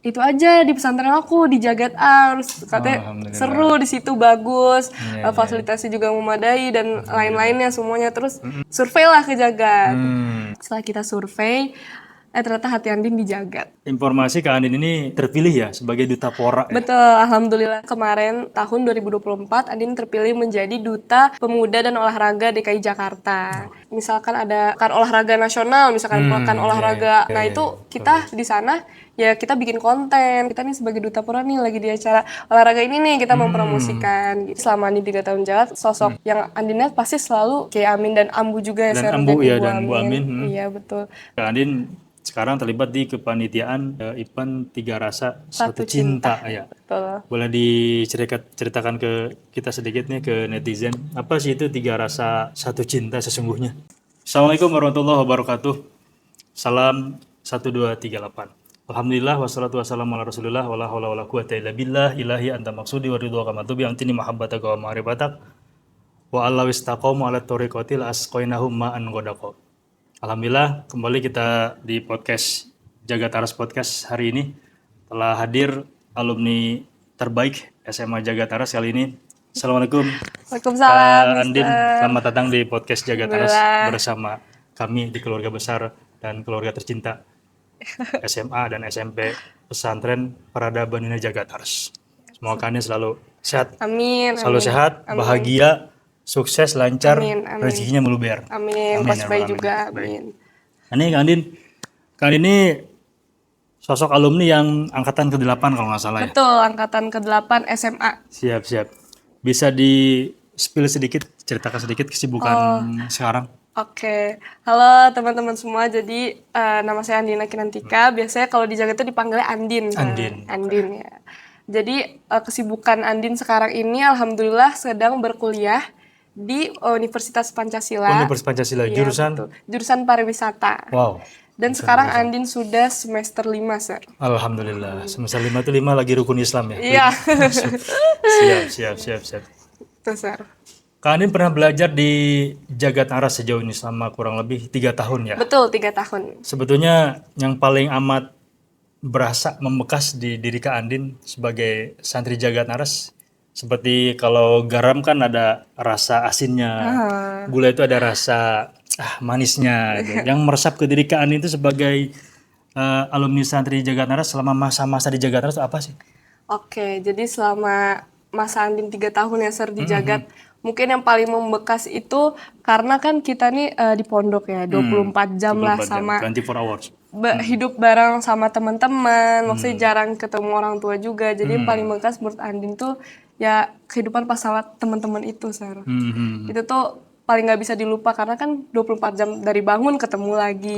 itu aja di pesantren aku di Jagat Ars. Katanya Alhamdulillah. seru di situ, bagus, Iya, iya. fasilitasnya juga memadai dan lain-lainnya semuanya. Terus survei lah ke Jagat. Setelah kita survei, ternyata hati Andin di Jagat. Informasi Kak Andin ini terpilih ya sebagai duta Pora ya. Betul, alhamdulillah kemarin tahun 2024 Andin terpilih menjadi Duta Pemuda dan Olahraga DKI Jakarta. Misalkan ada kan olahraga nasional, misalkan pekan olahraga. Nah, itu kita di sana ya kita bikin konten. Kita nih sebagai Duta Pora nih lagi di acara olahraga ini nih kita mempromosikan. Gitu. Selama Andin 3 tahun jalan, sosok yang Andin lihat pasti selalu kayak Amin dan Ambu juga ya, Dan Ser, Ambu ya, Ibu dan Bu Amin. Iya, betul. Kak Andin sekarang terlibat di kepanitiaan event Tiga Rasa Satu Cinta ya. Betul. Boleh diceritakan ke kita sedikit nih, ke netizen, apa sih itu Tiga Rasa Satu Cinta sesungguhnya? Assalamualaikum warahmatullahi wabarakatuh. Salam 1238. Alhamdulillah wassalatu wassalamu ala rasulillah wala haula wala quwata illa billah ilahi anta maksudi wa ridwa kama tubi antini mahabbataka wa ma'rifatak wa alla wistaqamu ala tariqati la asqainahum ma'an ghadaqa. Alhamdulillah kembali kita di podcast Jaga Taras Podcast hari ini telah hadir alumni terbaik SMA Jaga Taras kali ini. Assalamualaikum Waalaikumsalam, Kak Andin, Mister. selamat datang di podcast Jaga Taras Alhamdulillah. bersama kami di keluarga besar dan keluarga tercinta SMA dan SMP Pesantren Peradaban Nina Jaga Taras. Semoga Kak Andin selalu sehat, Amin. selalu Amin. sehat, bahagia, sukses, lancar, Amin, amin. rezekinya meluber. Amin. Amin, Pas ya bayi Rabbal juga. Alamin. Amin. Ini Kak Andin ini sosok alumni yang angkatan ke-8 kalau nggak salah ya. Betul, angkatan ke-8 SMA. Siap. Bisa di-spill sedikit, ceritakan sedikit kesibukan sekarang. Oke, halo teman-teman semua. Jadi nama saya Andina Kinantika. Biasanya kalau di Jaga itu dipanggilnya Andin. Andin. Andin ya. Jadi kesibukan Andin sekarang ini alhamdulillah sedang berkuliah di Universitas Pancasila. Universitas Pancasila, Iya, jurusan? betul. Jurusan pariwisata. Wow. Dan sekarang Andin sudah semester 5, Sir. Alhamdulillah. Semester 5 itu 5 lagi rukun Islam ya. Iya. Siap. Tuh, Sir. Kak Andin pernah belajar di Jaga Taras sejauh ini selama kurang lebih 3 tahun ya. Betul, 3 tahun. Sebetulnya yang paling amat berasa membekas di diri Kak Andin sebagai santri Jaga Taras, seperti kalau garam kan ada rasa asinnya, gula itu ada rasa manisnya. Gitu. Yang meresap ke diri Kak Andin itu sebagai alumni santri Jaga Taras selama masa-masa di Jaga Taras itu apa sih? Oke, jadi selama masa Andin 3 tahun ya, Sir, di Jagat, mungkin yang paling membekas itu karena kan kita nih di pondok ya, 24 jam lah 24 jam, sama 24 hours. hidup bareng sama teman-teman, maksudnya jarang ketemu orang tua juga. Jadi yang paling membekas menurut Andin tuh ya kehidupan pas sama teman-teman itu, Sir. Itu tuh paling nggak bisa dilupa karena kan 24 jam dari bangun ketemu lagi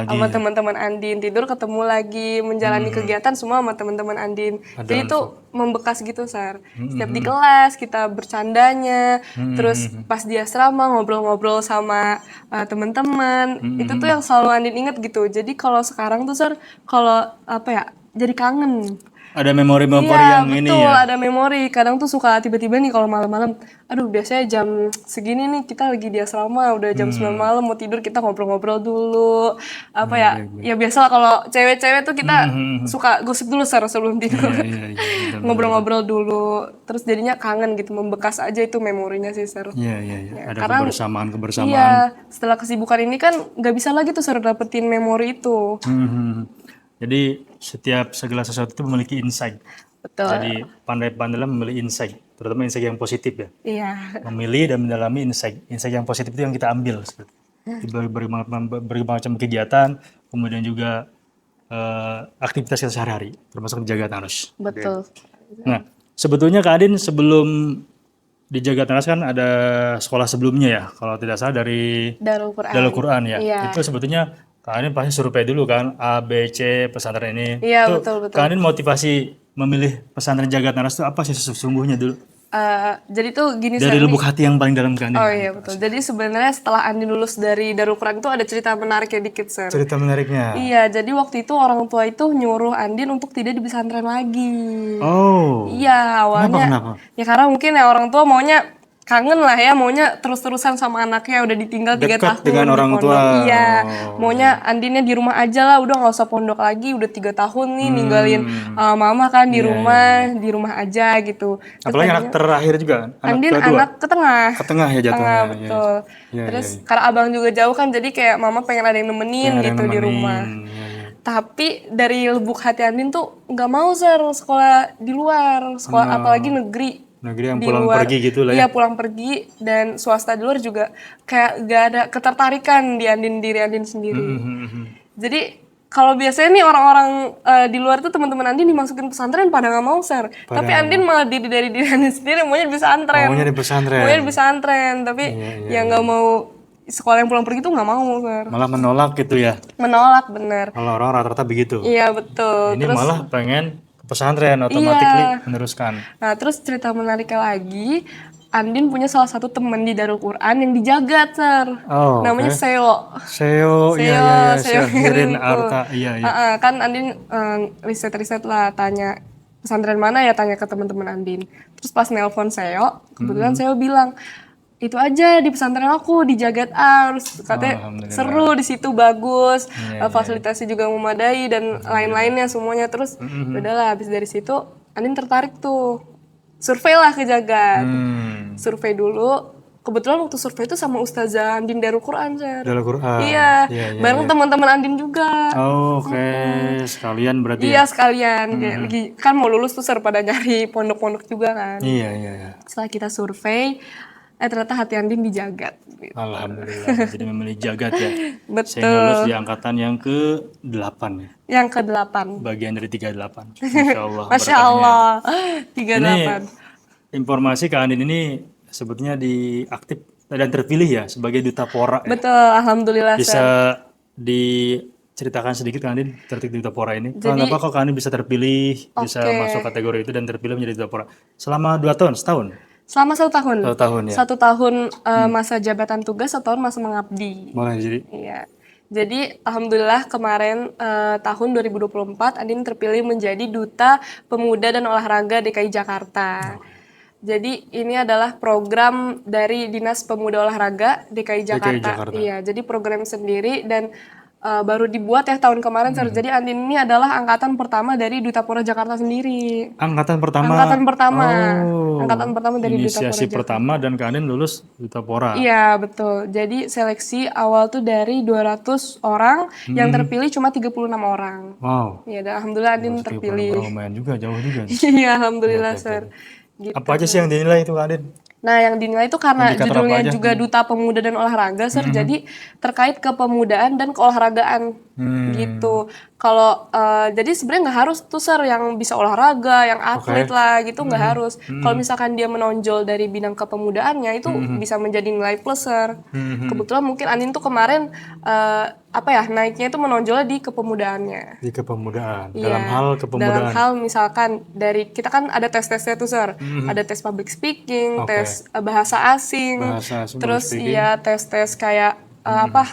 sama teman-teman Andin, tidur ketemu lagi, menjalani kegiatan semua sama teman-teman Andin. Jadi itu membekas gitu, Sar. Setiap di kelas kita bercandanya, terus pas di asrama ngobrol-ngobrol sama teman-teman. Itu tuh yang selalu Andin inget gitu. Jadi kalau sekarang tuh, Sar, kalau apa ya, jadi kangen. Ada memori-memori Iya, yang ini betul, ya. ada memori. Kadang tuh suka tiba-tiba nih kalau malam-malam, aduh biasanya jam segini nih kita lagi di asrama, udah jam 9 malam mau tidur kita ngobrol-ngobrol dulu. Apa ya, ya biasalah kalau cewek-cewek tuh kita suka gosip dulu sebelum tidur. Iya, Ngobrol-ngobrol dulu. Terus jadinya kangen gitu, membekas aja itu memorinya sih, Sar. Iya. Ada Karena kebersamaan. iya, setelah kesibukan ini kan nggak bisa lagi tuh, Sar, dapetin memori itu. Jadi setiap segala sesuatu itu memiliki insight. Betul. Jadi pandai-pandailah memilih insight, terutama insight yang positif ya. Iya. Memilih dan mendalami insight yang positif itu yang kita ambil. Di berbagai macam kegiatan, kemudian juga aktivitas kita sehari-hari, termasuk di Jaga Taras. Betul. Nah, sebetulnya Kak Adin sebelum di Jaga Taras kan ada sekolah sebelumnya ya, kalau tidak salah dari Darul Quran. Darul Quran ya. Iya. Itu sebetulnya Kak Andin pasti survei dulu kan, A, B, C, pesantren ini. Iya, itu betul. Kak Andin motivasi memilih pesantren Jaga Taras itu apa sih sesungguhnya dulu? Jadi tuh gini, Dari Sar, lubuk hati yang paling dalam Kak Andin. oh iya betul. Jadi sebenarnya setelah Andin lulus dari Darul Quran itu ada cerita menariknya dikit, Sir. Cerita menariknya. Iya, jadi waktu itu orang tua itu nyuruh Andin untuk tidak di pesantren lagi. Oh. Iya, awalnya. Kenapa? Ya karena mungkin ya orang tua maunya kangen lah ya, maunya terus-terusan sama anaknya, udah ditinggal 3 Dekat tahun dengan di orang pondok. tua. Iya, Oh. maunya Andinnya di rumah aja lah, udah nggak usah pondok lagi, udah 3 tahun nih ninggalin Hmm. mama kan Iya, di rumah aja gitu. Terus Apalagi anak tadinya terakhir juga, anak Andin kedua. anak ke tengah. Ke tengah ya jatuhnya. Iya, Betul. iya, Terus iya. karena abang juga jauh kan, jadi kayak mama pengen ada yang Pengen nemenin ada yang gitu di rumah. nemenin. Iya, iya. Tapi dari lubuk hati Andin tuh nggak mau sekolah di luar, sekolah apalagi negeri Negeri yang di pulang luar. pergi gitu lah ya. Iya, pulang pergi, dan swasta di luar juga kayak gak ada ketertarikan di diri Andin sendiri. Jadi kalau biasanya nih orang-orang di luar tuh teman-teman Andin dimasukin pesantren pada nggak mau tapi Andin malah dari diri Andin sendiri maunya di pesantren. Maunya di pesantren. Maunya di pesantren, tapi yang nggak mau sekolah yang pulang pergi tuh nggak mau Malah menolak gitu ya. menolak, bener. Kalau orang rata-rata begitu. Iya betul. Ini Terus malah pengen ke pesantren, iya. otomatis meneruskan. Nah, terus cerita menariknya lagi, Andin punya salah satu teman di Darul Quran yang dijagat, Oh, namanya oke. Seo. Seo, iya, Seo Hirin Hirin Arta, iya. kan Andin riset-riset lah, tanya pesantren mana ya, tanya ke teman-teman Andin. Terus pas nelpon Seo, kebetulan Seo bilang, itu aja di pesantren aku di Jagat Ars, katanya Alhamdulillah. seru di situ, bagus, fasilitasnya juga memadai dan lain-lainnya semuanya. Terus udahlah, habis dari situ Andin tertarik tuh, survei lah ke Jagat, survei dulu. Kebetulan waktu survei itu sama Ustazah Andin Darul Quran, Darul Quran. Iya, bareng teman-teman Andin juga. Oh, oke, sekalian berarti Iya, sekalian. Kayak lagi kan mau lulus tuh pada nyari pondok-pondok juga kan. Iya. Setelah kita survei, ternyata hati Andin dijagat. Gitu. Alhamdulillah, jadi memilih jagat ya. Betul. Saya lulus di angkatan yang ke-8 ya. Yang ke-8. Bagian dari 38. Masya Allah. Masya berkahnya. Ini Allah. 38. informasi Kak Andin ini sebetulnya diaktif dan terpilih ya sebagai duta Pora ya. Betul, alhamdulillah. Bisa diceritakan sedikit Kak Andin terkait duta Pora ini? Kenapa kok Kak Andin bisa terpilih, bisa masuk kategori itu dan terpilih menjadi duta Pora? Selama 2 tahun, setahun? Selama 1 tahun. 1 tahun ya. 1 tahun masa jabatan tugas, 1 tahun masa mengabdi. Boleh jadi. Iya. Jadi alhamdulillah kemarin tahun 2024 Andin terpilih menjadi Duta Pemuda dan Olahraga DKI Jakarta. Jadi ini adalah program dari Dinas Pemuda Olahraga DKI Jakarta. Iya, jadi program sendiri dan baru dibuat ya tahun kemarin. Jadi Andin ini adalah angkatan pertama dari Duta Pora Jakarta sendiri. Angkatan pertama. Oh, angkatan pertama dari Duta Pora Inisiasi pertama dan Kak Andin lulus Duta Pora. Iya, betul. Jadi seleksi awal tuh dari 200 orang, yang terpilih cuma 36 orang. Wow. Iya, dan alhamdulillah Andin terpilih. Lumayan juga, jauh juga. Iya, alhamdulillah, Sir. Gitu. Apa aja sih yang dinilai itu Kak Andin? Nah, yang dinilai itu karena judulnya juga Duta Pemuda dan Olahraga, Sir. Jadi terkait kepemudaan dan keolahragaan gitu. Kalau jadi sebenarnya nggak harus tuh, Sir, yang bisa olahraga, yang atlet lah gitu, nggak harus. Kalau misalkan dia menonjol dari bidang kepemudaannya itu bisa menjadi nilai plus, Sir. Kebetulan mungkin Andin tuh kemarin naiknya itu menonjolnya di kepemudaannya. Di kepemudaan. Iya, Dalam hal kepemudaan. dalam hal misalkan dari kita kan ada tes-tesnya tuh, Sir. Ada tes public speaking, tes bahasa asing, terus tes-tes kayak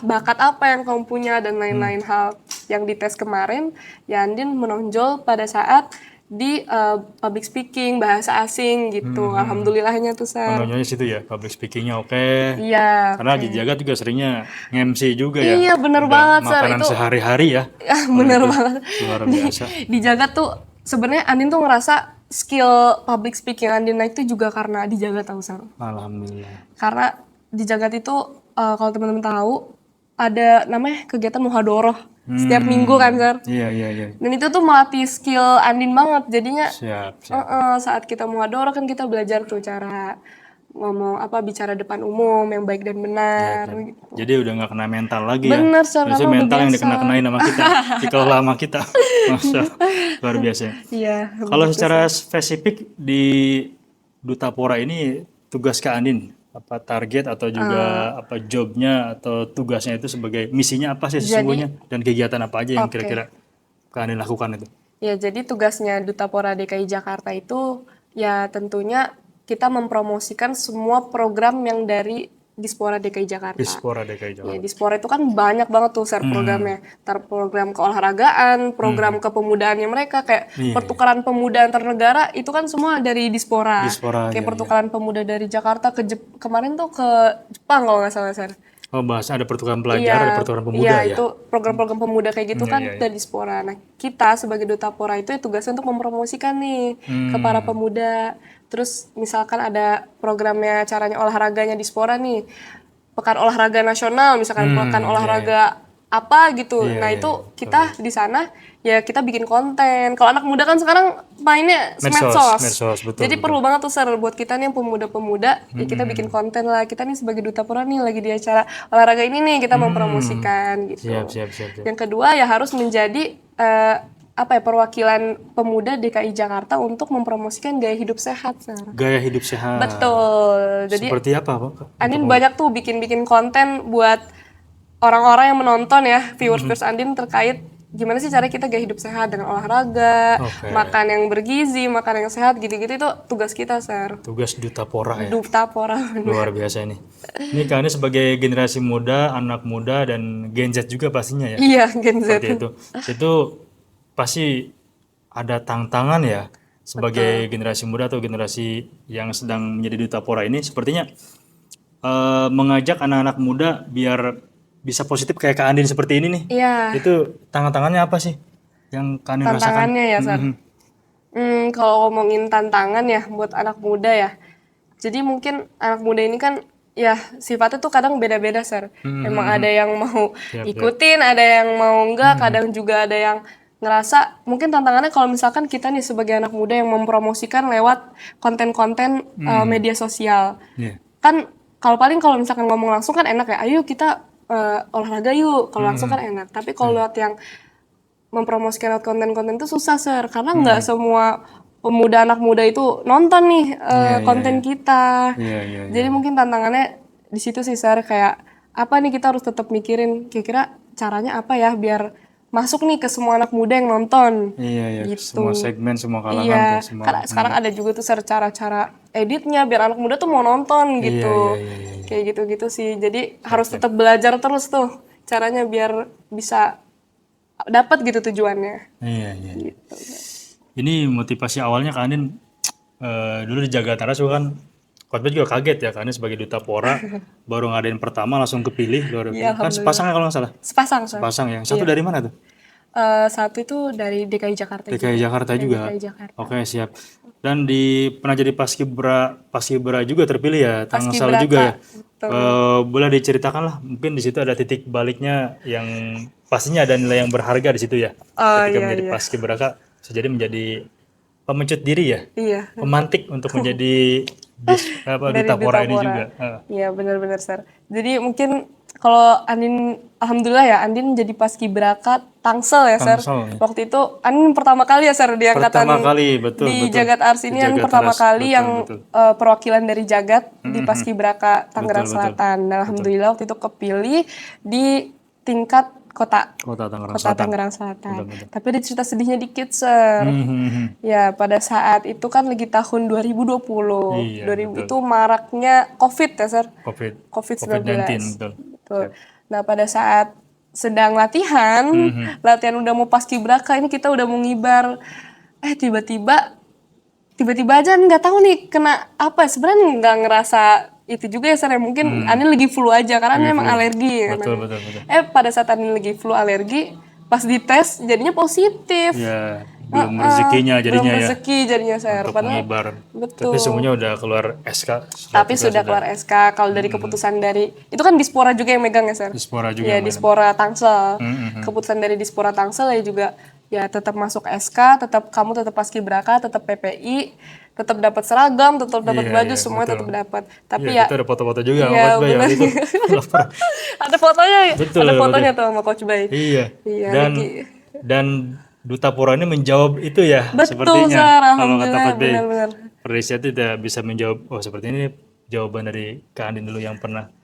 bakat apa yang kamu punya dan lain-lain hal yang dites kemarin. Ya Andin menonjol pada saat di public speaking, bahasa asing gitu. Alhamdulillahnya tuh, Sir. Menonjolnya situ ya, public speakingnya oke. Iya. Karena di Jagat juga seringnya nge-MC juga ya. Iya, bener banget, Sir. Makanan sehari-hari ya. Bener banget. Luar biasa. Di Jagat tuh sebenarnya Andin tuh ngerasa skill public speaking Andin naik tuh juga karena di Jagat, tahu, Sir. Alhamdulillah. Karena di Jagat itu kalau teman-teman tahu ada namanya kegiatan muhadoroh setiap minggu kan, Sir. Iya. Dan itu tuh melatih skill Andin banget. Jadinya Siap. saat kita muhadoroh kan kita belajar tuh cara ngomong bicara depan umum yang baik dan benar. Gitu. Jadi udah nggak kena mental lagi Bener, ya. Sir, Biasanya mental yang dikena-kenain sama kita, dikelola sama kita. Masya Allah, luar biasa. Iya. Kalau secara spesifik di Duta Pora ini tugas Kak Andin, apa target atau juga apa jobnya atau tugasnya itu sebagai misinya apa sih sesungguhnya dan kegiatan apa aja yang kira-kira Kak Andin lakukan itu? Ya, jadi tugasnya Duta Pora DKI Jakarta itu ya tentunya kita mempromosikan semua program yang dari Dispora DKI Jakarta. Dispora DKI Ya, Jakarta. Dispora itu kan banyak banget tuh programnya. Program keolahragaan, program kepemudaannya mereka kayak Iya, pertukaran pemuda antar negara itu kan semua dari Dispora. Dispora, Kayak iya, pertukaran pemuda dari Jakarta ke kemarin tuh ke Jepang kalau nggak salah, Sar. Oh, bahasa ada pertukaran pelajar, ada pertukaran pemuda Iya, ya. itu program-program pemuda kayak gitu kan dari Dispora. Nah, kita sebagai Duta Pora itu ya tugasnya untuk mempromosikan nih ke para pemuda. Terus misalkan ada programnya, caranya olahraganya Dispora nih, pekan olahraga nasional, misalkan pekan olahraga apa gitu. Nah, itu kita di sana ya kita bikin konten. Kalau anak muda kan sekarang mainnya medsos. betul. Jadi perlu banget tuh Sar buat kita nih yang pemuda-pemuda, ya kita bikin konten lah. Kita nih sebagai Duta Pora nih lagi di acara olahraga ini nih kita mempromosikan gitu. Siap. Yang kedua ya harus menjadi perwakilan pemuda DKI Jakarta untuk mempromosikan gaya hidup sehat, Sar. Gaya hidup sehat. Betul. Jadi Seperti apa, Pak? Andin banyak tuh bikin konten buat orang-orang yang menonton ya, viewers Andin terkait gimana sih cara kita gaya hidup sehat dengan olahraga, makan yang bergizi, makan yang sehat, gitu-gitu itu tugas kita, Sar. Tugas Duta Pora ya. Duta Pora. Luar biasa ini. Ini kalian sebagai generasi muda, anak muda dan Gen Z juga pastinya ya. Iya, Gen Z. Seperti itu. Itu pasti ada tantangan ya sebagai generasi muda atau generasi yang sedang menjadi Duta Pora ini sepertinya mengajak anak-anak muda biar bisa positif kayak Kak Andin seperti ini nih. Iya. Itu tantangannya apa sih yang Kak Andin rasakan? Tantangannya ya, Sar. Kalau ngomongin tantangan ya buat anak muda ya. Jadi mungkin anak muda ini kan ya sifatnya tuh kadang beda-beda, Sar. Emang ada yang mau ikutin, ada yang mau enggak, kadang juga ada yang ngerasa mungkin tantangannya kalau misalkan kita nih sebagai anak muda yang mempromosikan lewat konten-konten media sosial. Kan kalau misalkan ngomong langsung kan enak ya, ayo kita olahraga yuk, kalau langsung kan enak. Tapi kalau lewat yang mempromosikan lewat konten-konten itu susah, Sir, karena nggak semua pemuda anak muda itu nonton nih konten kita. Jadi mungkin tantangannya di situ sih, Sir, kayak apa nih kita harus tetap mikirin kira-kira caranya apa ya biar masuk nih ke semua anak muda yang nonton. Gitu. Semua segmen, semua kalangan. Iya, karena sekarang ada juga tuh cara-cara editnya biar anak muda tuh mau nonton gitu. Kayak gitu-gitu sih. Jadi harus tetap belajar terus tuh caranya biar bisa dapat gitu tujuannya. Gitu. Ini motivasi awalnya Kak Andin dulu di Jagatara kan Khotbah juga kaget ya karena sebagai Duta Pora baru ngadain pertama langsung kepilih. Kan sepasang kalau nggak salah. Sepasang ya. Satu dari mana tuh? Satu itu dari DKI Jakarta. DKI Jakarta juga. DKI Jakarta. Oke, siap. Dan pernah jadi Paskibra juga terpilih ya, Tangsel juga ya. Boleh diceritakan lah, mungkin di situ ada titik baliknya yang pastinya ada nilai yang berharga di situ ya. Ketika menjadi Paskibraka, jadi menjadi pemecut diri ya. Pemantik untuk menjadi Duta Pora ini juga. Iya, benar-benar, Sar. Jadi mungkin kalau Andin, alhamdulillah ya, Andin jadi Paskibraka Tangsel ya, Sar. Waktu itu Andin pertama kali ya, Sar, di angkatan di Jagat Ars ini yang pertama kali yang perwakilan dari Jagat di Paskibraka Tangerang Selatan. Dan alhamdulillah waktu itu kepilih di tingkat kota Tangerang Selatan. Tapi ada cerita sedihnya dikit, Sir. Ya, pada saat itu kan lagi tahun 2020. 2000 itu maraknya COVID ya, Sir. COVID-19. Betul. Nah, pada saat sedang latihan udah mau Paskibraka, ini kita udah mau ngibar. Tiba-tiba aja nggak tahu nih kena apa. Sebenarnya nggak ngerasa itu juga ya, Sar, ya. Mungkin Anin lagi flu aja karena Anin emang alergi. Betul. Pada saat Anin lagi flu alergi, pas dites jadinya positif. Ya, belum rezekinya jadinya belum rezeki jadinya, Sar. Untuk mengibar. Betul. Tapi semuanya udah keluar SK. Tapi sudah keluar SK. Kalau dari keputusan dari itu kan Dispora juga yang megang ya, Sar. Dispora juga. Iya, Dispora Tangsel. Keputusan dari Dispora Tangsel ya juga ya tetap masuk SK, kamu tetap Paskibraka, tetap PPI, tetap dapat seragam, tetap dapat baju, semua tetap dapat. Tapi ya itu ada foto-foto juga iya, sama Coach Bay itu. ada fotonya, betul, ada fotonya tuh sama Coach Bay. Iya. Dan Duta Pora ini menjawab itu ya, betul, sepertinya. Sar, kalau kata Coach Bay, benar. Perisia itu tidak bisa menjawab. Oh, seperti ini jawaban dari Kak Andin dulu yang pernah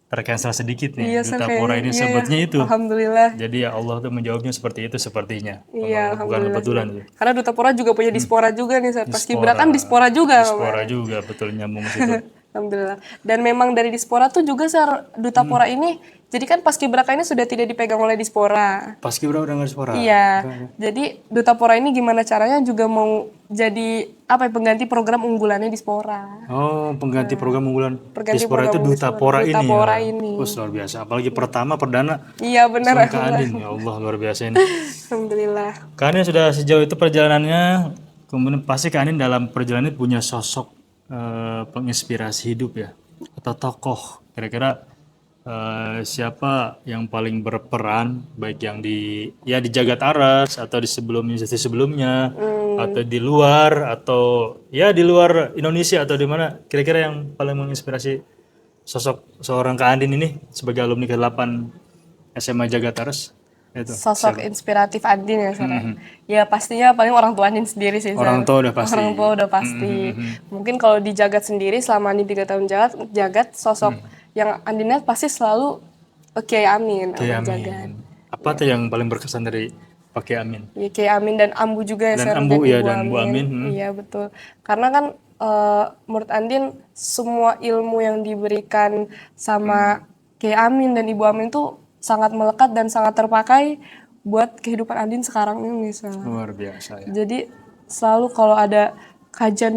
tercancel sedikit nih. Duta Pora ini sebetulnya itu. Alhamdulillah. Jadi ya Allah tuh menjawabnya seperti itu sepertinya. Iya, bukan kebetulan tuh. Karena Duta Pora juga punya Dispora juga nih, Paskibraka kan Dispora juga. Dispora juga, betul, nyambung ke situ. Alhamdulillah. Dan memang dari Dispora tuh juga Duta Pora ini, jadi kan Paskibraka ini sudah tidak dipegang oleh Dispora. Paskibra udah nggak suara. Iya. Jadi Duta Pora ini gimana caranya juga mau jadi pengganti program unggulannya Dispora. Oh, pengganti program unggulan Pengganti Dispora itu program Duta Pora Duta ini. Pora Ya. ini. Wah, luar biasa. Apalagi pertama perdana Iya benar. langsung Kak Andin. Ya Allah, luar biasa ini. Alhamdulillah. Kak Andin sudah sejauh itu perjalanannya, kemudian pasti Kak Andin dalam perjalanan itu punya sosok penginspirasi hidup ya, atau tokoh. Kira-kira siapa yang paling berperan, baik yang di Jagat Aras atau di sebelumnya, atau di luar, atau ya di luar Indonesia atau di mana? Kira-kira yang paling menginspirasi sosok seorang Kak Andin ini sebagai alumni ke-8 SMA Jagat Aras? Itu. Sosok inspiratif Andin ya Sarah. Ya pastinya paling orang tua Andin sendiri sih. Orang tua udah pasti. Orang tua udah pasti. Mungkin kalau di Jagat sendiri selama Andin 3 tahun Jagat sosok yang Andin lihat pasti selalu Kiai Amin. Kiai Jagat. Amin. Apa tuh yang paling berkesan dari Pak Kiai Amin? Ya, Kiai Amin dan Ambu juga ya Dan Sarah. Ambu ya, Ibu dan Bu Amin. Iya betul. Karena kan menurut Andin semua ilmu yang diberikan sama Kiai Amin dan Ibu Amin tuh sangat melekat dan sangat terpakai buat kehidupan Andin sekarang ini. Luar biasa ya. Jadi selalu kalau ada kajian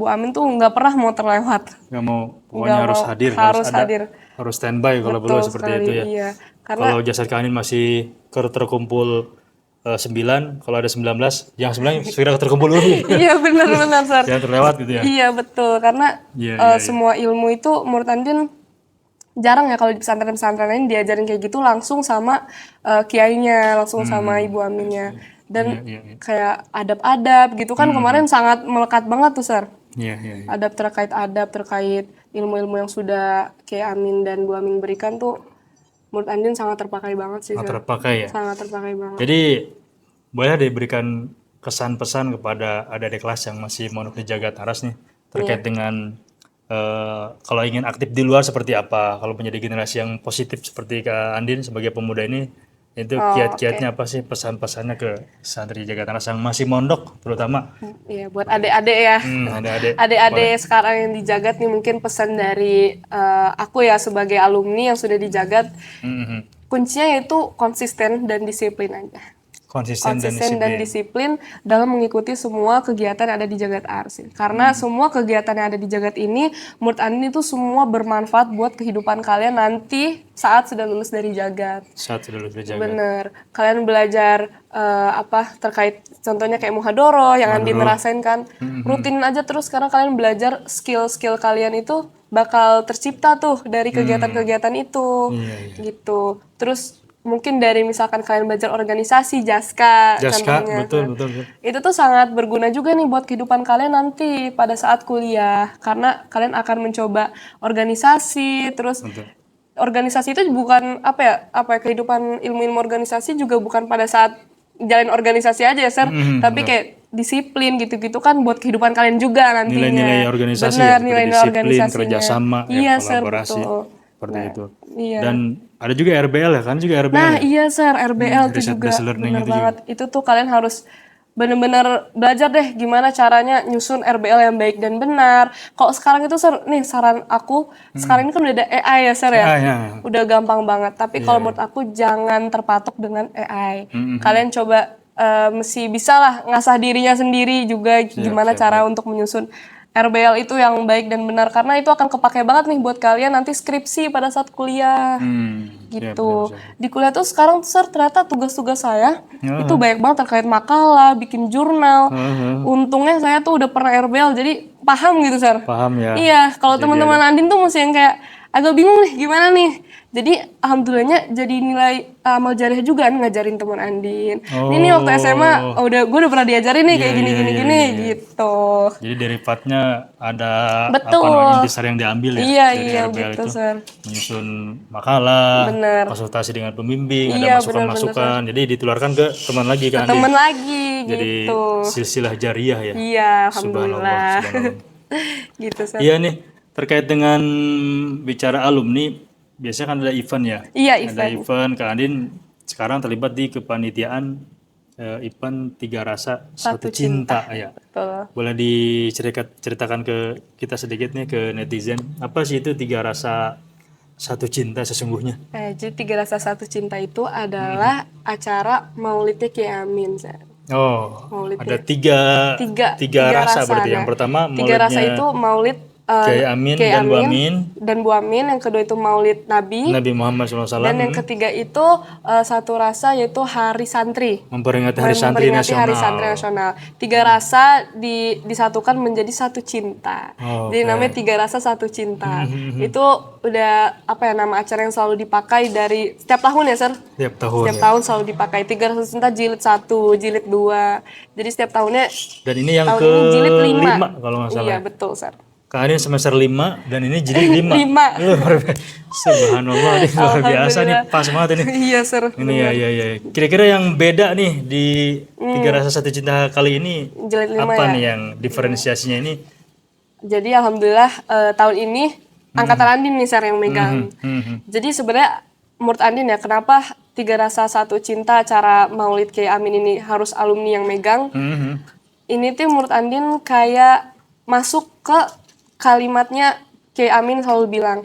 Bu Amin tuh nggak pernah mau terlewat. Nggak mau, pokoknya harus hadir, harus ada, hadir. harus standby kalau perlu seperti itu ya. Iya. Karena Kalau jasad Kak Andin masih terkumpul 9, kalau ada 19, yang 9 segera terkumpul dulu. iya benar Sar. Jangan terlewat gitu ya. Iya betul karena Iya. semua ilmu itu menurut Andin jarang ya kalau di pesantren-pesantren lain diajarin kayak gitu langsung sama kiainya, langsung sama Ibu Aminnya. Dan kayak adab-adab gitu kan kemarin sangat melekat banget tuh Sar. Iya. Adab terkait ilmu-ilmu yang sudah Kiai Amin dan Bu Amin berikan tuh menurut Andin sangat terpakai banget sih. Sar. Terpakai ya. Sangat terpakai banget. Jadi boleh diberikan kesan-pesan kepada adik-adik kelas yang masih mondok di Jagat Aras nih terkait dengan kalau ingin aktif di luar seperti apa, kalau menjadi generasi yang positif seperti Kak Andin sebagai pemuda ini, itu kiat-kiatnya apa sih, pesan-pesannya ke santri Jagat Aras yang masih mondok terutama? Iya, buat adik-adik ya. Adik-adik sekarang yang di Jagat nih mungkin pesan dari aku ya sebagai alumni yang sudah di Jagat, kuncinya yaitu konsisten dan disiplin aja. Konsisten dan disiplin dalam mengikuti semua kegiatan yang ada di Jagat Ars. Karena semua kegiatan yang ada di Jagat ini, menurut Andin itu semua bermanfaat buat kehidupan kalian nanti saat sudah lulus dari Jagat. Saat sudah lulus dari Jagat. Bener. Kalian belajar terkait contohnya kayak Muhadoro yang Andin rasain kan. Rutinin aja terus karena kalian belajar skill-skill kalian itu bakal tercipta tuh dari kegiatan-kegiatan itu. Gitu. Terus mungkin dari misalkan kalian belajar organisasi, Jaska contohnya. Betul. Itu tuh sangat berguna juga nih buat kehidupan kalian nanti pada saat kuliah. Karena kalian akan mencoba organisasi, terus organisasi itu bukan kehidupan ilmu-ilmu organisasi juga bukan pada saat jalan organisasi aja ya, Sir. Tapi kayak disiplin gitu-gitu kan buat kehidupan kalian juga nantinya. Nilai-nilai organisasi. Benar, nilai-nilai organisasinya. Kerjasama, iya, kolaborasi. Betul. Seperti itu. Iya. Dan ada juga RBL ya kan, juga RBL. Nah, ya? iya Sir, RBL itu juga benar banget. Itu tuh kalian harus benar-benar belajar deh gimana caranya nyusun RBL yang baik dan benar. Kalau sekarang itu Sir, nih saran aku, sekarang ini kan udah ada AI ya Sir ya. Udah gampang banget, tapi kalau menurut aku jangan terpatok dengan AI. Kalian coba mesti bisa lah ngasah dirinya sendiri juga gimana cara untuk menyusun RBL itu yang baik dan benar karena itu akan kepake banget nih buat kalian nanti skripsi pada saat kuliah gitu. Di kuliah tuh sekarang Sir ternyata tugas-tugas saya itu banyak banget terkait makalah, bikin jurnal. Untungnya saya tuh udah pernah RBL jadi paham gitu Sir. Paham ya. Iya, kalau teman-teman Andin tuh masih yang kayak agak bingung nih gimana nih. Jadi alhamdulillahnya jadi nilai amal jariah juga nih ngajarin teman Andin. Ini waktu SMA gue udah pernah diajarin nih kayak gini gitu. Jadi derivatnya ada intisar yang diambil ya. Iya betul Sir. Menyusun makalah, konsultasi dengan pembimbing, ada masukan-masukan. Jadi ditularkan ke teman lagi kan. Teman lagi jadi gitu. Jadi silsilah jariah ya. Iya, alhamdulillah. Gitu Sir. Iya nih, terkait dengan bicara alumni, biasanya kan ada event ya. Iya, Ada event, Kak Andin sekarang terlibat di kepanitiaan Ipan tiga rasa Satu satu cinta ya. Betul. Boleh diceritakan ke kita sedikit nih ke netizen. Apa sih itu tiga rasa satu cinta sesungguhnya? Jadi Tiga Rasa Satu Cinta itu adalah acara Maulidnya Kiai Amin, Sar. Oh, ada Maulidnya. tiga rasa berarti. Yang Nah, pertama tiga rasa itu maulidnya Maulid Kiai Amin Kiai dan Bu Amin Amin, dan Bu Amin. Yang kedua itu Maulid Nabi. Nabi Muhammad SAW, Dan yang ketiga itu satu rasa yaitu Hari Santri. memperingati Hari Santri Memperingati Hari Santri Nasional. Nasional. Tiga rasa disatukan menjadi satu cinta. Jadi Oke. namanya Tiga Rasa Satu Cinta. Itu udah apa ya, nama acara yang selalu dipakai dari setiap tahun ya, Sir? Tiap tahun. Setiap tahun selalu dipakai. Tiga Rasa Cinta jilid 1, jilid 2. Jadi setiap tahunnya Dan ini yang tahun ke ini jilid 5. 5 kalau nggak salah. Iya, betul, Sir. Kak Adin semester 5 dan ini jilid 5. 5. Luar biasa. Subhanallah, ini luar biasa nih, pas banget ini. Iya, Sir. Ini ya. Kira-kira yang beda nih di Tiga Rasa Satu Cinta kali ini Jilid 5 apa ya. nih yang diferensiasinya ini? Jadi alhamdulillah tahun ini angkatan Andin nih, Sir, yang megang. Jadi sebenarnya menurut Andin ya, kenapa Tiga Rasa Satu Cinta acara Maulid Kiai Amin ini harus alumni yang megang? Ini tuh menurut Andin kayak masuk ke kalimatnya Kiai Amin selalu bilang,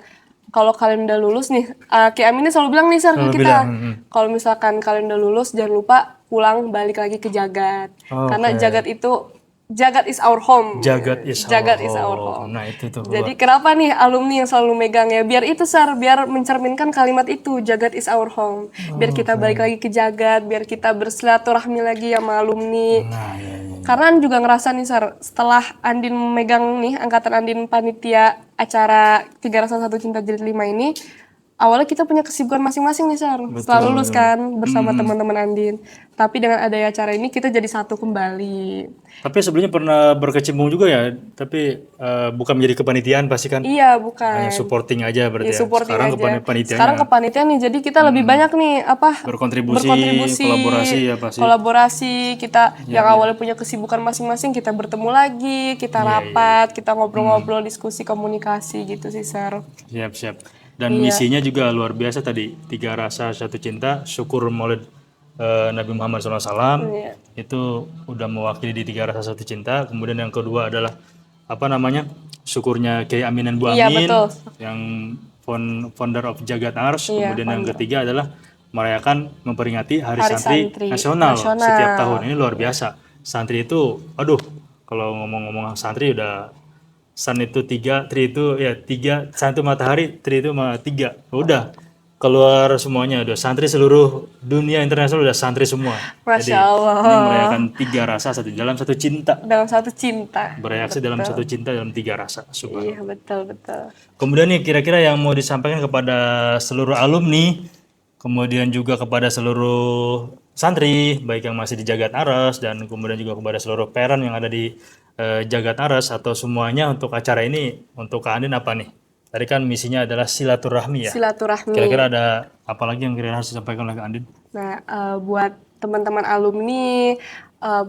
kalau kalian udah lulus nih, Kiai Amin ini selalu bilang nih, Sir, ke kita, kalau misalkan kalian udah lulus jangan lupa pulang balik lagi ke Jagat. Karena Jagat is our home. Jagat is our home. Nah itu tuh. Jadi kenapa nih alumni yang selalu megang ya? Biar itu, Sar, biar mencerminkan kalimat itu, Jagat is our home. Biar kita balik lagi ke Jagat, biar kita bersilaturahmi lagi sama alumni. Nah, ya. Karena Andin juga ngerasa nih, Sar, setelah Andin megang nih, angkatan Andin panitia acara Tiga Rasa Satu Cinta Jilid 5 ini, awalnya kita punya kesibukan masing-masing nih, Sar. Setelah lulus kan, bersama teman-teman Andin. Tapi dengan adanya acara ini, kita jadi satu kembali. Tapi sebelumnya pernah berkecimpung juga ya, tapi bukan menjadi kepanitiaan pasti kan? Iya, bukan. Hanya supporting aja berarti ya. Supporting Sekarang aja. kepanitiaannya Sekarang kepanitiaan nih, jadi kita lebih banyak nih berkontribusi, kolaborasi ya pasti. Kolaborasi, kita yang awalnya punya kesibukan masing-masing, kita bertemu lagi, kita rapat, kita ngobrol-ngobrol, diskusi, komunikasi gitu sih, Sar. Siap. Dan misinya juga luar biasa tadi, Tiga Rasa Satu Cinta, syukur Maulid Nabi Muhammad SAW. Itu udah mewakili di Tiga Rasa Satu Cinta. Kemudian yang kedua adalah apa namanya, syukurnya Kiai Amin dan Bu Amin, betul. yang founder of Jagat Ars. Kemudian yang ketiga adalah merayakan memperingati Hari Santri Nasional setiap tahun. Ini luar biasa. Santri itu, aduh, kalau ngomong-ngomong santri udah, Sun itu 3, Tri itu ya 3, Sun itu matahari, Tri itu 3. Udah keluar semuanya, udah santri seluruh dunia internasional, udah santri semua. Masya Allah. Ini merayakan Tiga Rasa dalam satu cinta. Dalam satu cinta. Bereaksi dalam satu cinta dalam Tiga Rasa. Iya, betul. Kemudian nih kira-kira yang mau disampaikan kepada seluruh alumni, kemudian juga kepada seluruh santri, baik yang masih di Jagat Aras dan kemudian juga kepada seluruh parent yang ada di Jagat Aras atau semuanya untuk acara ini, untuk Kak Andin apa nih? Tadi kan misinya adalah silaturahmi ya. Silaturahmi. Kira-kira ada apa lagi yang kira-kira harus disampaikan oleh Kak Andin? Nah, buat teman-teman alumni,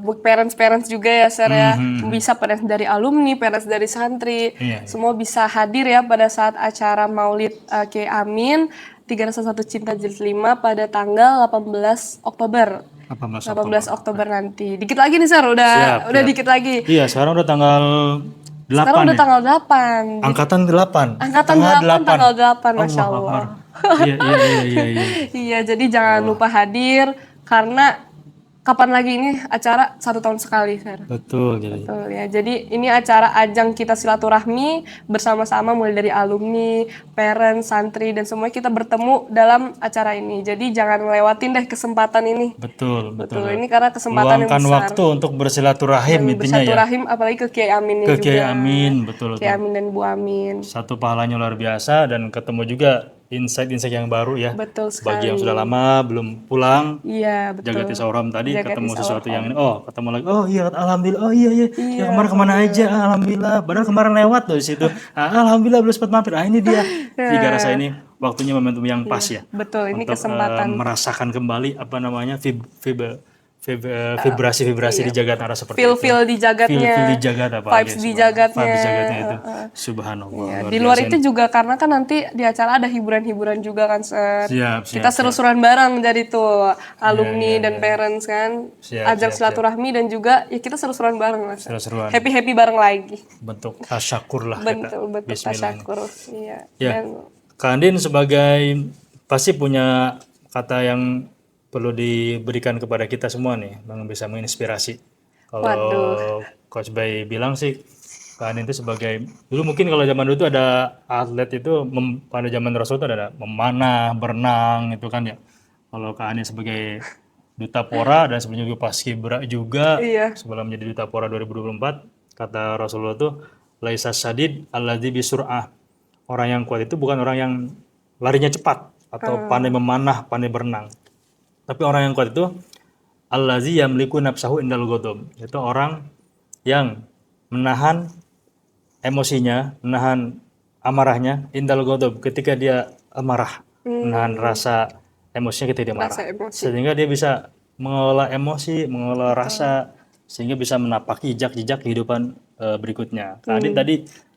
buat parents juga ya, Sir, ya. Bisa parents dari alumni, parents dari santri, semua bisa hadir ya pada saat acara Maulid Kiai Amin Tiga Rasa Satu Cinta Jilid 5 pada tanggal 18 Oktober. 18 Oktober nanti. Dikit lagi nih, Sir, udah dikit lagi. Iya, sekarang udah tanggal 8. Sekarang udah tanggal 8. Angkatan 8. Angkatan 8 tanggal 8, Masya Allah. Iya. Iya, jadi jangan lupa hadir karena kapan lagi ini acara 1 tahun sekali, Sir. Betul ya. Jadi ini acara ajang kita silaturahmi bersama-sama, mulai dari alumni, parents, santri, dan semuanya kita bertemu dalam acara ini. Jadi jangan lewatin deh kesempatan ini. Betul. Ini karena kesempatan yang besar. Luangkan waktu untuk bersilaturahim intinya ya. Bersilaturahim apalagi ke Kiai Amin juga. Ke Kiai Amin, betul. Kiai Amin dan Bu Amin. Satu pahalanya luar biasa dan ketemu juga insight-insight yang baru ya. Betul sekali. Bagi yang sudah lama belum pulang. Iya, betul. Jagat Isauram tadi Jagat ketemu Isauram. sesuatu yang ini. Oh, ketemu lagi. Oh iya, alhamdulillah. Oh iya. Ya kemarin kemana aja? Alhamdulillah. Padahal kemarin lewat loh di situ. Alhamdulillah belum sempat mampir. Ini dia. Tiga Rasa ini waktunya momentum yang pas ya. Betul, ini untuk, kesempatan. merasakan kembali apa namanya vibrasi di jagat aras seperti feel itu. di jagatnya, Feel di jagat apa vibes di jagatnya. Vibes di jagatnya itu. Subhanallah. Ya, Luar di luar biasa itu ini. juga karena kan nanti di acara ada hiburan-hiburan juga kan, Sir. Siap, Kita siap. seru-seruan bareng jadi tuh alumni Iya, dan iya. parents kan, Siap, ajak siap, silaturahmi dan juga ya kita seru-seruan bareng lah, Sir. Seru-seruan. Happy bareng lagi. Bentuk tasyakur lah kita. Betul Bismillah ini. tasyakur. Iya. Ya. Dan Kak Andin sebagai pasti punya kata yang perlu diberikan kepada kita semua nih, yang bisa menginspirasi. Kalau Coach Bay bilang sih, Kak Andin itu sebagai dulu mungkin kalau zaman dulu itu ada atlet itu pada zaman Rasul itu ada memanah, berenang itu kan ya. Kalau Kak Andin sebagai duta Pora dan sebelumnya juga Paskibra juga iya. sebelum menjadi duta Pora 2024 kata Rasulullah tuh laisa sadid alladzi bisur'ah. Orang yang kuat itu bukan orang yang larinya cepat atau pandai memanah, pandai berenang. Tapi orang yang kuat itu allazi yamliku nafsahu indal ghadab. Itu orang yang menahan emosinya, menahan amarahnya indal ghadab ketika dia marah, menahan rasa emosinya ketika dia marah. Rasa emosi. Sehingga dia bisa mengelola emosi, mengelola rasa sehingga bisa menapaki jejak-jejak kehidupan berikutnya. Kak Adit tadi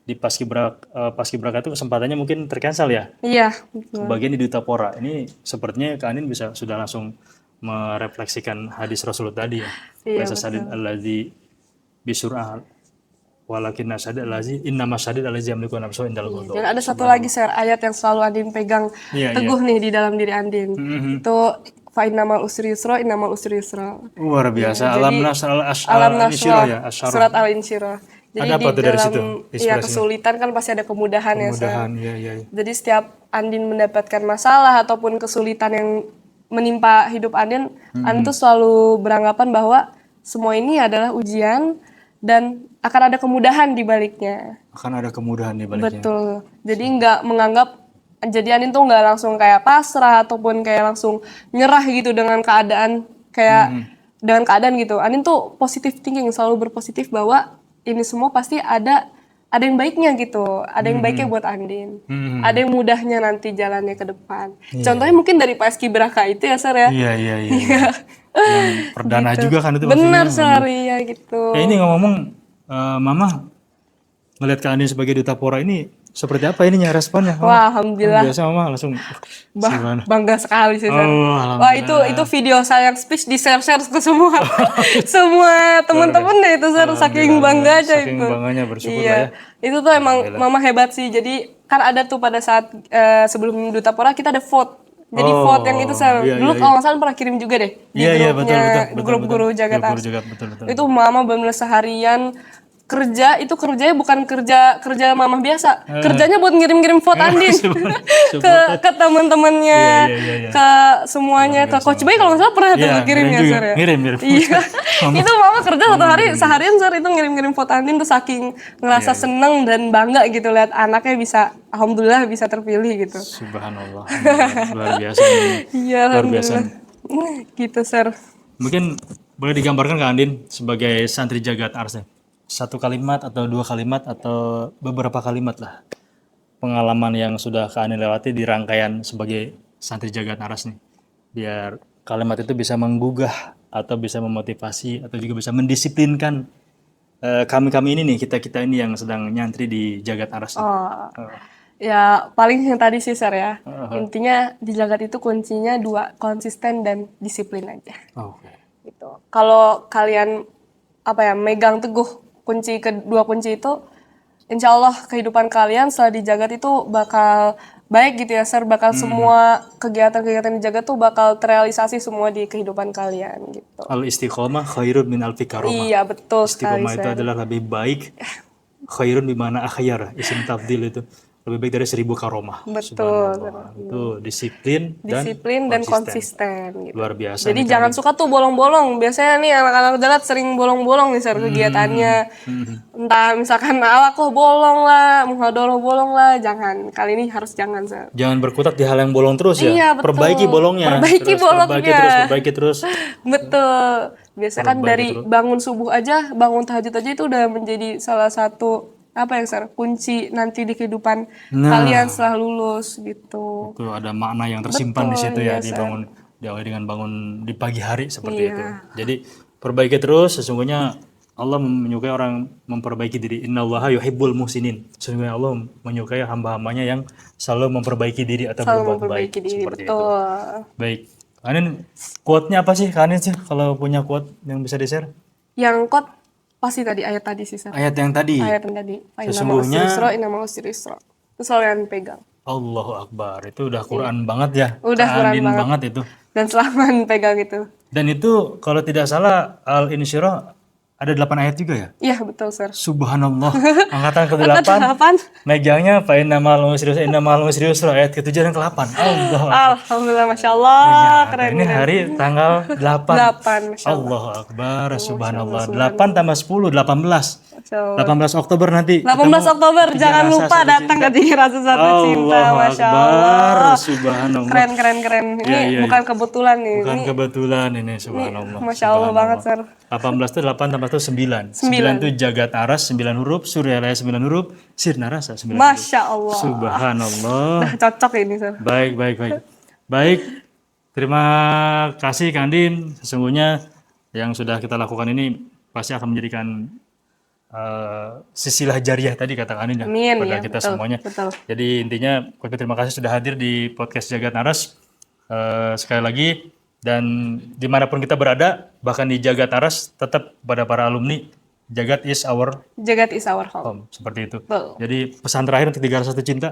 di Paskibraka itu kesempatannya mungkin tercancel ya. Iya, betul. Bagian di Duta Pora. Ini sepertinya Kak Anin bisa sudah langsung merefleksikan hadis Rasulullah tadi ya. Iya, Laisa sadid allazi bisur'ah walakin sadid allazi innama sadid allazi yamliku nafsahu indal ghadab. Dan ada satu lagi Sir, ayat yang selalu Andin pegang Iya, teguh nih di dalam diri Andin. Itu fa innamal usri yusra, innamal usri yusra. Luar biasa. Alam nasrul Alam al-insyirah Nasrah, ya, asyarah. surat Al-Insyirah. Jadi Ada apa di tuh dari dalam situ ya inspirasinya? kesulitan kan pasti ada kemudahan ya, Sir. Mudahan ya ya. Jadi setiap Andin mendapatkan masalah ataupun kesulitan yang menimpa hidup Andin, Andin tuh selalu beranggapan bahwa semua ini adalah ujian dan akan ada kemudahan di baliknya. Akan ada kemudahan di baliknya. Betul. Jadi nggak menganggap, jadi Andin tuh nggak langsung kayak pasrah ataupun kayak langsung nyerah gitu dengan keadaan dengan keadaan gitu. Andin tuh positive thinking, selalu berpositif bahwa ini semua pasti ada yang baiknya gitu, ada yang baiknya buat Andin, ada yang mudahnya nanti jalannya ke depan. Contohnya mungkin dari Paskibraka itu ya, Sir ya. Iya iya iya. Yang perdana juga kan itu Benar, maksudnya. Sir, ya gitu. Ini ngomong-ngomong, Mama ngelihat Kak Andin sebagai duta Pora ini seperti apa ininya responnya? Wah, alhamdulillah. Biasa Mama langsung gimana? Bangga sekali sih, Sir. Oh, Wah, itu video saya yang speech di share ke semua semua teman-teman deh itu, Sir, saking bangga aja Saking itu. bangganya bersyukur Iya. lah ya. Itu tuh emang Mama hebat sih. Jadi kan ada tuh pada saat sebelum Duta Pora kita ada vote. Jadi vote yang itu, Sir. iya, Dulu kalau nggak salah pernah kirim juga deh di Iya, grupnya, betul, grup guru Jagat Grup Ars. Jagat, betul. Itu Mama benar seharian kerjanya bukan kerja Mama biasa. Kerjanya buat ngirim-ngirim vote Andin ke teman-temannya, Iya. ke semuanya, ke Coach Bay kalau nggak salah pernah tuh kirim ya, Sir ya. Ngirim. Iya. Itu Mama kerja seharian, Sir, itu ngirim-ngirim foto Andin tuh saking ngerasa seneng dan bangga gitu lihat anaknya bisa, alhamdulillah bisa terpilih gitu. Subhanallah. Luar biasa ini. Iya, Luar biasa. gitu, Sir. Mungkin boleh digambarkan Kak Andin sebagai santri Jagat Ars. Satu kalimat atau dua kalimat atau beberapa kalimat lah. Pengalaman yang sudah Kak Andin lewati di rangkaian sebagai santri Jagat Ars nih. Biar kalimat itu bisa menggugah atau bisa memotivasi atau juga bisa mendisiplinkan kami-kami ini nih, kita-kita ini yang sedang nyantri di Jagat Aras. Ya paling yang tadi sih, Sir ya. Intinya di Jagat itu kuncinya dua, konsisten dan disiplin aja. Oke. Gitu. Kalau kalian megang teguh kedua kunci itu, insya Allah kehidupan kalian setelah di Jagat itu bakal baik gitu ya, Sir. Bakal semua kegiatan-kegiatan di Jagat tuh bakal terrealisasi semua di kehidupan kalian gitu. Al-istiqomah khairun min alfi karomah. Iya, betul sekali, Istiqomah itu Sir. adalah lebih baik. Khairun bimana akhyar, isim tabdil itu. Lebih baik dari 1000 karomah. Betul. Subhanallah. Itu disiplin Dan konsisten gitu. Luar biasa. Jadi jangan suka tuh bolong-bolong. Biasanya nih anak-anak Jagat sering bolong-bolong nih, Sir, kegiatannya. Entah misalkan kok bolong lah, muhadharah bolong lah. Jangan. Kali ini harus jangan, Sir. Jangan berkutat di hal yang bolong terus ya. Iya, betul. Perbaiki bolongnya. Perbaiki terus. Betul. Biasanya kan dari bangun subuh aja, bangun tahajud aja itu udah menjadi salah satu Sir, kunci nanti di kehidupan kalian setelah lulus gitu. Itu ada makna yang tersimpan di situ ya, di diawali dengan bangun di pagi hari seperti itu. Jadi perbaiki terus, sesungguhnya Allah menyukai orang memperbaiki diri. Innallaha yuhibbul muhsinin. Sesungguhnya Allah menyukai hamba-hambanya yang selalu memperbaiki diri atau Selalu berbuat baik memperbaiki diri, seperti itu. betul. Baik. Kanin quote-nya apa sih? Kanin sih kalau punya quote yang bisa di-share? Yang quote pasti tadi ayat tadi sih, Sir. Ayat yang tadi. Ayat yang tadi. Sesungguhnya Inama usri yusra. Itu selalu yang pegang. Allahu Akbar. Itu udah Quran banget ya. Udah Quran Andin banget itu. Dan selama pegang itu. Dan itu kalau tidak salah Al-Insyirah ada 8 ayat juga ya? Iya, betul, Sir. Subhanallah. Angkatan ke-8. Delapan. Megangnya fa innamal usri yusra ayat ke-7 dan ke-8. Allah. Alhamdulillah, Masya Allah. Keren. Ini hari tanggal 8. 8, Masya Allah. Allahu Akbar. Subhanallah. 8 tambah 10 18. Masya Allah. 18 Oktober nanti. 18 Oktober, jangan Rasa lupa Satu datang ke Tiga Rasa Satu Cinta, Allahu Masya Akbar. Allah. Subhanallah. Keren. Ini bukan kebetulan nih. Bukan Ini kebetulan ini subhanallah. Masya Allah banget, Sir. 18 itu 8 tambah 1 9. 9 itu jagat aras 9 huruf, suryalaya 9 huruf, sirna rasa 9 huruf. Masya Allah. Subhanallah. Udah cocok ini, Sir. Baik. Baik. Terima kasih Kak Andin. Sesungguhnya yang sudah kita lakukan ini pasti akan menjadikan sisilah jariah tadi kata Kak Andin ya Amin, pada ya, kita betul, semuanya. betul. Jadi intinya kami terima kasih sudah hadir di podcast Jagat Naras sekali lagi, dan dimanapun kita berada, bahkan di Jagat Naras, tetap pada para alumni Jagat is our Jagat is our home. home, seperti itu. Betul. Jadi pesan terakhir untuk 301 Cinta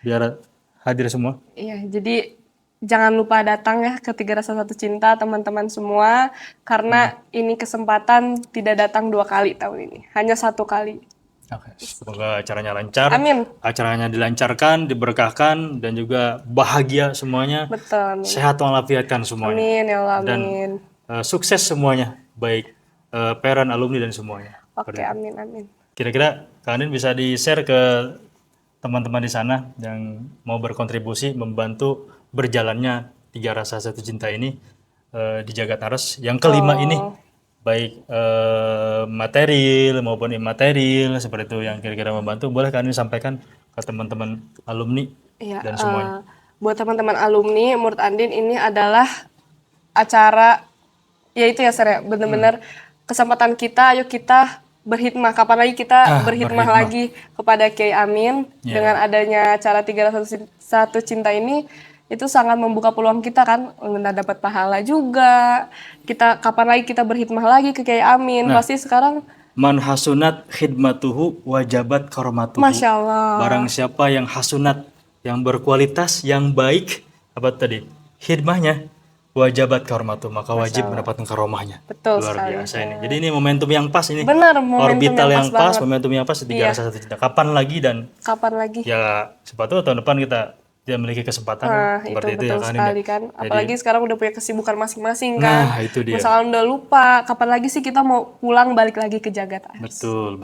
biar hadir semua. Iya, jadi jangan lupa datang ya ke Tiga Rasa Satu Cinta teman-teman semua, karena ini kesempatan tidak datang 2 kali tahun ini, hanya 1 kali. Oke, semoga acaranya lancar, Amin. acaranya dilancarkan, diberkahkan, dan juga bahagia semuanya, Betul, amin. sehat walafiatkan semuanya, Amin ya Allah, dan amin. sukses semuanya, baik parent, alumni, dan semuanya. Oke, amin. Kira-kira Kak Andin bisa di-share ke teman-teman di sana yang mau berkontribusi membantu berjalannya Tiga Rasa Satu Cinta ini di Jagat Naras yang kelima ini, baik material maupun imaterial seperti itu yang kira-kira membantu, boleh Kak Andin sampaikan ke teman-teman alumni Iya, dan semuanya. buat teman-teman alumni, menurut Andin ini adalah acara, ya itu ya, Sir, ya, benar-benar kesempatan kita, ayo kita berhikmah. Kapan lagi kita berhikmah lagi kepada Kiai Amin. Dengan adanya acara Tiga Rasa Satu Cinta ini, itu sangat membuka peluang kita kan, dapat pahala juga. Kita kapan lagi kita berhikmah lagi ke Kiai Amin. Pasti sekarang Man hasunat khidmatuhu wajabat karomatuhu. Masya Allah. Barang siapa yang hasunat, yang berkualitas, yang baik, apa tadi? Khidmahnya, wajabat karomatuhu, maka wajib mendapatkan karomahnya. Betul Luar sekali. biasa ini. Jadi ini momentum yang pas ini. Benar, momentum Orbital yang pas, banget. momentum yang pas di Tiga Rasa Satu Cinta. Kapan lagi, dan Kapan lagi? ya sepatu tahun depan kita tidak memiliki kesempatan Nah, itu seperti itu betul ya kan. sekali kan. Apalagi sekarang udah punya kesibukan masing-masing kan. Nah, itu dia. Misalkan udah lupa, kapan lagi sih kita mau pulang balik lagi ke Jagat Ars? Betul.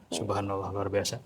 Subhanallah, luar biasa.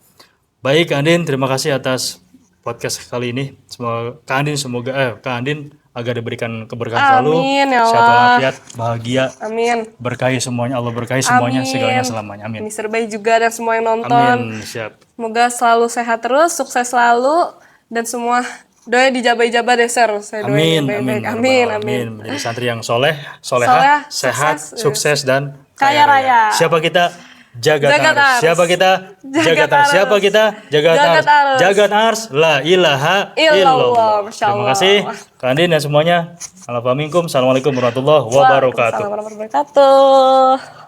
Baik, Kak Andin, terima kasih atas podcast kali ini. Semoga Kak Andin agar diberikan keberkahan selalu, Amin, ya sehat Allah. walafiat, bahagia, Amin. berkahi semuanya, Allah berkahi semuanya, Amin. segalanya selamanya. Amin. Ini serbai juga dan semua yang nonton. Amin. Siap. Semoga selalu sehat terus, sukses selalu, dan semua doa dijabah-ijabah deh, Sir. Saya doain Amin. baik-baik. Amin. Amin. Menjadi santri yang soleh, soleha, Soleh, sehat, sukses, sukses, dan kaya raya. Siapa kita? Jagat Jagat Ars. Ars. Siapa kita? Jagat Ars. Ars. Siapa kita? Jagat Jagat Ars. Ars. Jagat Ars. La ilaha illallah. Masya Terima Allah. kasih Kak Andin dan semuanya. Assalamualaikum warahmatullahi wabarakatuh. Waalaikumsalam warahmatullahi wabarakatuh.